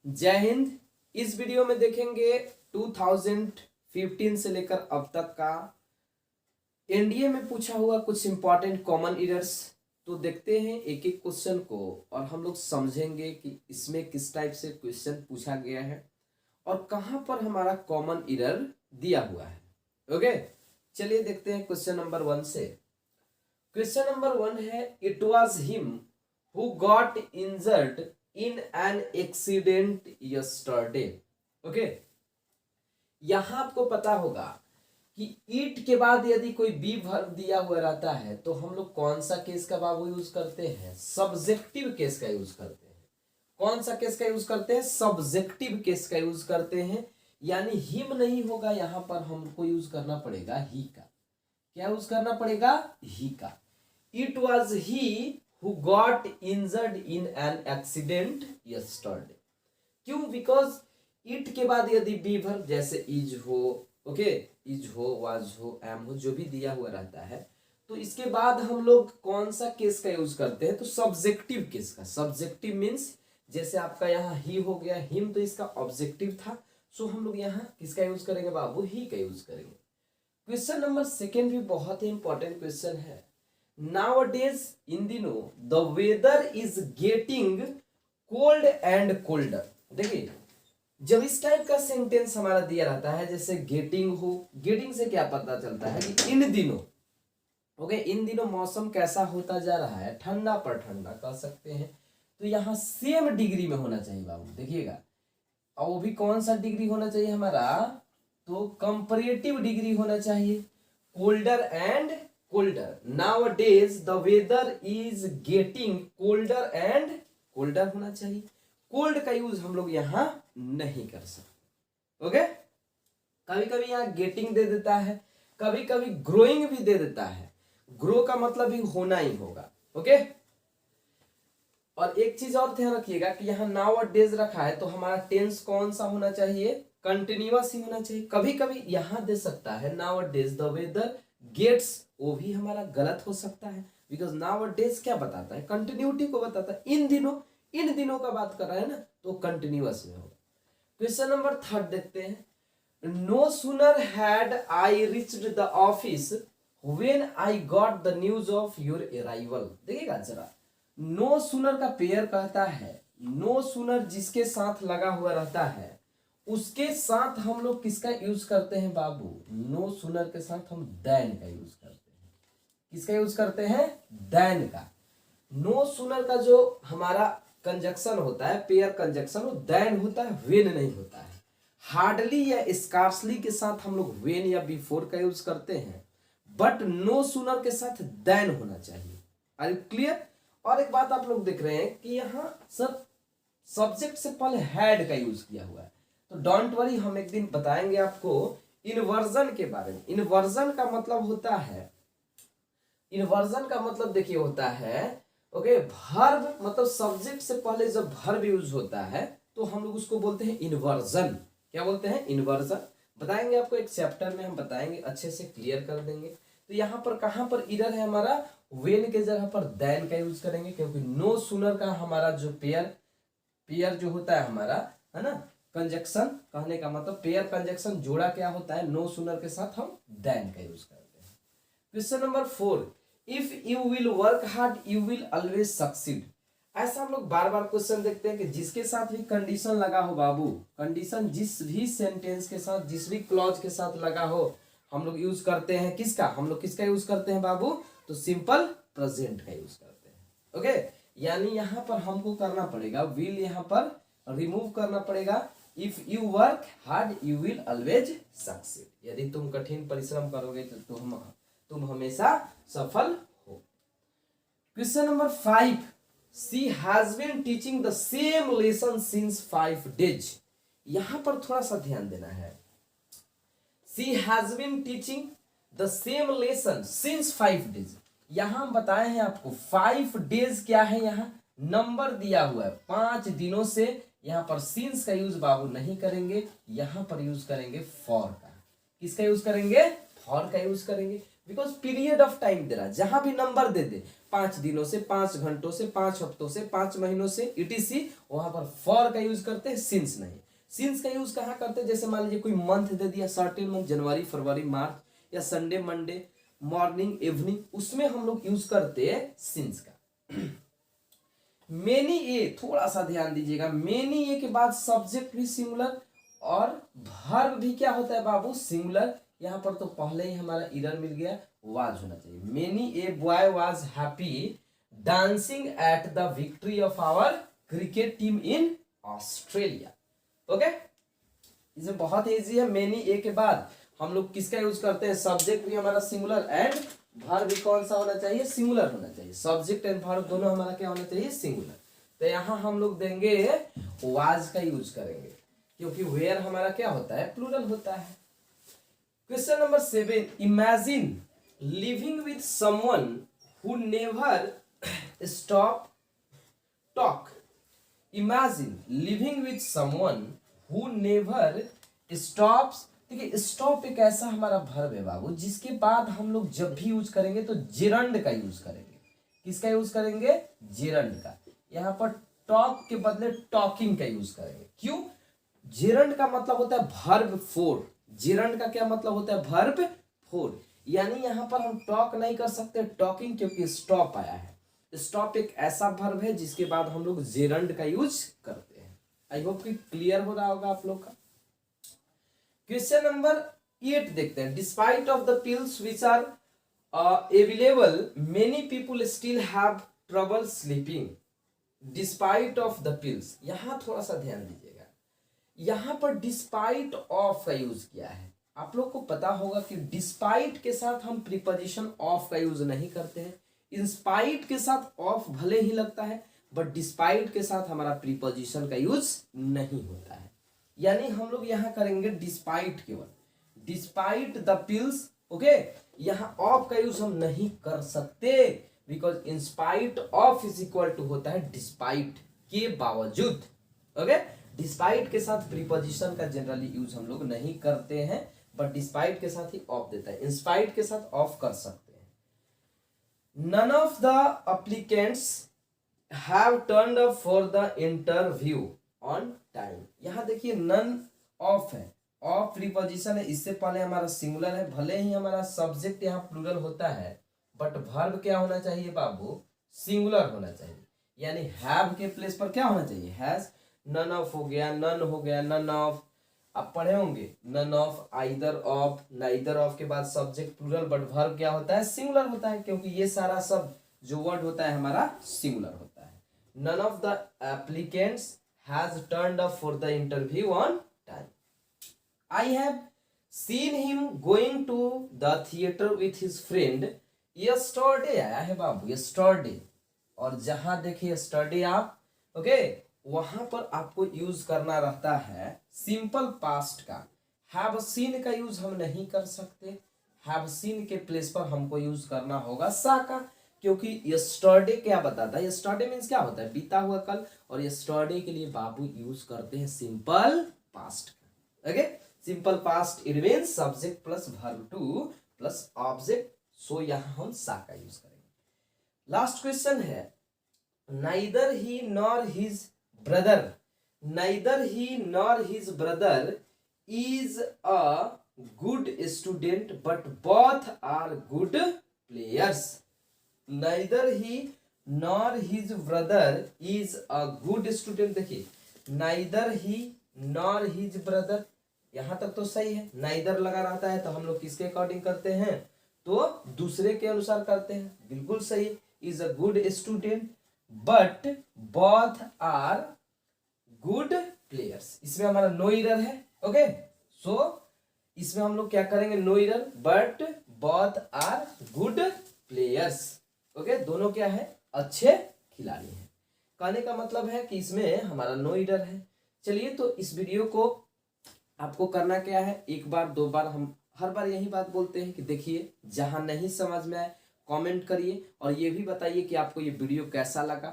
जय हिंद। इस वीडियो में देखेंगे 2015 से लेकर अब तक का एनडीए में पूछा हुआ कुछ इंपॉर्टेंट कॉमन इरर्स। तो देखते हैं एक एक क्वेश्चन को और हम लोग समझेंगे कि इसमें किस टाइप से क्वेश्चन पूछा गया है और कहां पर हमारा कॉमन इरर दिया हुआ है। ओके, चलिए देखते हैं क्वेश्चन नंबर 1 से। क्वेश्चन नंबर 1 है, it was him who got injured in an accident yesterday. Okay, यहां आपको पता होगा कि इट के बाद यदि कोई बी वर्ब दिया हुआ रहता है तो हम लोग कौन सा केस का बाबू यूज करते हैं? सब्जेक्टिव केस का यूज करते हैं। कौन सा केस का यूज करते हैं? सब्जेक्टिव केस का यूज करते हैं। यानी हिम नहीं होगा, यहां पर हमको यूज करना पड़ेगा ही का। क्या यूज करना पड़ेगा? ही का। It was he who got injured in an accident yesterday। क्यों? बिकॉज इट के बाद यदि बी वर्ब जैसे इज हो, ओके, इज हो, वाज हो, एम हो, जो भी दिया हुआ रहता है तो इसके बाद हम लोग कौन सा केस का यूज करते हैं? तो सब्जेक्टिव केस का। सब्जेक्टिव मीन्स जैसे आपका यहाँ ही हो गया, हिम तो इसका ऑब्जेक्टिव था, सो हम लोग यहाँ किसका यूज करेंगे बाबू? ही का यूज करेंगे। क्वेश्चन नंबर 2 भी बहुत ही इंपॉर्टेंट क्वेश्चन है। Nowadays, इन दिनों the weather is getting cold and colder. देखिए, जब इस टाइप का सेंटेंस हमारा दिया रहता है जैसे गेटिंग हो, गेटिंग से क्या पता चलता है कि इन दिनों, ओके, इन दिनों मौसम कैसा होता जा रहा है? ठंडा पर ठंडा कह सकते हैं। तो यहाँ सेम डिग्री में होना चाहिए बाबू, देखिएगा। और वो भी कौन सा डिग्री होना चाहिए हमारा? तो कंपैरेटिव डिग्री होना चाहिए। Colder and colder. Nowadays the weather is getting colder and colder होना चाहिए। कोल्ड का यूज हम लोग यहाँ नहीं कर सकते। ओके, कभी कभी यहाँ गेटिंग दे देता है, कभी कभी ग्रोइंग भी दे देता है। ग्रो का मतलब भी होना ही होगा। ओके, और एक चीज और ध्यान रखिएगा कि यहाँ नाउअडेज रखा है तो हमारा टेंस कौन सा होना चाहिए? कंटिन्यूअस ही होना चाहिए। कभी कभी यहाँ दे सकता है नाउअडेज द वेदर गेट्स, वो भी हमारा गलत हो सकता है। बिकॉज नाउअडेज क्या बताता है? कंटिन्यूटी को बताता है। इन दिनों का बात कर रहा है ना, तो कंटिन्यूअस में होगा। क्वेश्चन नंबर 3 देखते हैं। No sooner had I reached the office when I got the news of your arrival. देखिएगा जरा, नो सूनर का पेयर कहता है, नो सूनर जिसके साथ लगा हुआ रहता है उसके साथ हम लोग किसका यूज करते हैं बाबू? नो सूनर के साथ हम देन का यूज करते हैं। किसका यूज करते हैं? देन का। नो सूनर का जो हमारा कंजक्शन होता है, पेयर कंजक्शन, वो देन होता है, वेन नहीं होता है। हार्डली या स्कार्सली के साथ हम लोग वेन या बिफोर का यूज करते हैं, बट नो सूनर के साथ देन होना चाहिए। Are you clear? और एक बात आप लोग देख रहे हैं कि यहाँ सब सब्जेक्ट से पहले हैड का यूज किया हुआ है। तो डोंट वरी, हम एक दिन बताएंगे आपको इन्वर्जन के बारे में। इन्वर्जन का मतलब होता है, इन्वर्जन का मतलब देखिए होता है, ओके, वर्ब मतलब सब्जेक्ट से पहले जब वर्ब यूज होता है तो हम लोग उसको बोलते हैं इन्वर्जन। क्या बोलते हैं? इन्वर्जन। बताएंगे आपको, एक चैप्टर में हम बताएंगे, अच्छे से क्लियर कर देंगे। तो यहाँ पर कहां पर इरर है हमारा? वेन के जगह पर देन का यूज करेंगे, क्योंकि नो सूनर का हमारा जो पेयर जो होता है हमारा, है ना, कंजक्शन, कहने का मतलब पेयर कंजक्शन जोड़ा क्या होता है? नो सूनर के साथ हम देन का यूज करते हैं। Question number 4, if you will work hard you will always succeed. ऐसा हम लोग बार बार क्वेश्चन देखते हैं कि जिसके साथ भी कंडीशन लगा हो बाबू, कंडीशन जिस भी सेंटेंस के साथ, जिस भी क्लॉज के साथ लगा हो, हम लोग यूज करते हैं किसका? हम लोग किसका यूज करते हैं बाबू? तो सिंपल प्रेजेंट का यूज करते हैं। ओके, यानी यहां पर हमको करना पड़ेगा विल, यहां पर रिमूव करना पड़ेगा। If you work hard you will always succeed. यदि तुम कठिन परिश्रम करोगे तो तुम हमेशा सफल हो। Question number 5, she has been teaching the same lesson since 5 days। यहां पर थोड़ा सा ध्यान देना है। She has been teaching the same lesson since 5 days। यहां हम बताए हैं आपको 5 days क्या है? यहाँ नंबर दिया हुआ है 5 दिनों से। यहां पर सिंस का यूज बाबू नहीं करेंगे, यहां पर यूज करेंगे फॉर का। किसका यूज करेंगे? फॉर का यूज करेंगे। बिकॉज पीरियड ऑफ टाइम दे रहा है, जहां भी नंबर दे दे 5 दिनों से, 5 घंटों से, 5 हफ्तों से, 5 महीनों से, इटीसी, वहां पर फॉर का यूज करते हैं, सिंस नहीं। सिंस का यूज कहाँ करते हैं, जैसे मान लीजिए कोई मंथ दे दिया, सर्टेन मंथ, जनवरी, फरवरी, मार्च, या संडे, मंडे, मॉर्निंग, इवनिंग, उसमें हम लोग यूज करते हैं सिंस का। मेनी ए, थोड़ा सा ध्यान दीजिएगा, मेनी ए के बाद सब्जेक्ट भी सिंगुलर और वर्ब भी क्या होता है बाबू, सिंगुलर। यहाँ पर तो पहले ही हमारा एरर मिल गया, वाज होना चाहिए। Many a boy was happy dancing at the victory of our cricket team in Australia. Okay, इसमें बहुत इजी है। मेनी ए के बाद हम लोग किसका यूज करते हैं, सब्जेक्ट भी हमारा सिंगुलर एंड वर्ब भी कौन सा होना चाहिए, सिंगुलर होना चाहिए। सब्जेक्ट एंड वर्ब दोनों हमारा क्या होना चाहिए, सिंगुलर। तो यहाँ हम लोग देंगे वाज का यूज करेंगे, क्योंकि वेयर हमारा क्या होता है, प्लूरल होता है। Question number 7, imagine living with someone who never stop talk. Imagine living with someone who never stops. देखिए, स्टॉप एक ऐसा हमारा वर्ब है बाबू, जिसके बाद हम लोग जब भी यूज करेंगे तो जेरंड का यूज करेंगे। किसका यूज करेंगे, जेरंड का। यहाँ पर टॉक के बदले टॉकिंग का यूज करेंगे। क्यों, जेरंड का मतलब होता है वर्ब फोर। जेरंड का क्या मतलब होता है, वर्ब फोर। यानी यहाँ पर हम टॉक नहीं कर सकते टॉकिंग, क्योंकि स्टॉप आया है। स्टॉप एक ऐसा वर्ब है जिसके बाद हम लोग जेरंड का यूज करते हैं। आई होप कि क्लियर हो रहा होगा आप लोग का। क्वेश्चन नंबर 8 देखते हैं। Despite of the pills which are available, many people still have trouble sleeping. Despite of the pills, यहां थोड़ा सा ध्यान दीजिएगा, यहां पर डिस्पाइट ऑफ का यूज किया है। आप लोग को पता होगा कि डिस्पाइट के साथ हम प्रीपोजिशन ऑफ का यूज नहीं करते हैं। इंस्पाइट के साथ ऑफ भले ही लगता है, बट डिस्पाइट के साथ हमारा प्रीपोजिशन का यूज नहीं होता है। यानी हम लोग यहां करेंगे डिस्पाइट, केवल डिस्पाइट द पिल्स। ओके, यहां ऑफ का यूज हम नहीं कर सकते, because in spite of is equal to होता है डिस्पाइट के बावजूद। ओके, डिस्पाइट के साथ प्रीपोजिशन का जनरली यूज हम लोग नहीं करते हैं, बट डिस्पाइट के साथ ही ऑफ देता है। इंस्पाइट के साथ ऑफ कर सकते हैं। None of the applicants have turned up for the interview on time. यहां देखिए नन ऑफ है, ऑफ प्रीपोजिशन है, इससे पहले हमारा सिंगुलर है। भले ही हमारा सब्जेक्ट यहाँ प्लूरल होता है, बट वर्ब क्या होना चाहिए बाबू, सिंगुलर होना चाहिए। यानी हैव के प्लेस पर क्या होना चाहिए, हैज। नन ऑफ हो गया, नन हो गया, नन ऑफ। आप पढ़े होंगे none of, either of, neither of के बाद सब्जेक्ट प्लूरल, बट वर्ब क्या होता है, सिंगुलर होता है, क्योंकि ये सारा सब जो वर्ड होता है हमारा सिंगुलर होता है। None of the applicants has turned up for the interview on time. I have seen him going to the theater with his friend yesterday। आया है बाबू yesterday, और जहां देखिए yesterday आप ओके वहां पर आपको यूज करना रहता है सिंपल पास्ट का। हैव सीन का यूज हम नहीं कर सकते, हैव सीन के प्लेस पर हमको यूज करना होगा सा का, क्योंकि यस्टरडे क्या बताता है, यस्टरडे मीन्स क्या होता है, बीता हुआ कल, और यस्टरडे के लिए बाबू यूज करते हैं सिंपल पास्ट का। Okay, simple past it means subject plus verb two plus object, so यहां हम सा का यूज करेंगे। लास्ट क्वेश्चन है, neither he nor his brother, neither he nor his brother is a good student but both are good players. Neither he nor his brother is a good student। देखिए neither he nor his brother, यहां तक तो सही है। neither लगा रहता है तो हम लोग किसके अकॉर्डिंग करते हैं, तो दूसरे के अनुसार करते हैं, बिल्कुल सही। is a good student but both are good players, इसमें हमारा नो एरर है। ओके, सो इसमें हम लोग क्या करेंगे, no error but both are good players। ओके, दोनों क्या है, अच्छे खिलाड़ी हैं। कहने का मतलब है कि इसमें हमारा नो एरर है। चलिए, तो इस वीडियो को आपको करना क्या है, एक बार दो बार, हम हर बार यही बात बोलते हैं कि देखिए जहां नहीं समझ में आए कमेंट करिए, और ये भी बताइए कि आपको ये वीडियो कैसा लगा।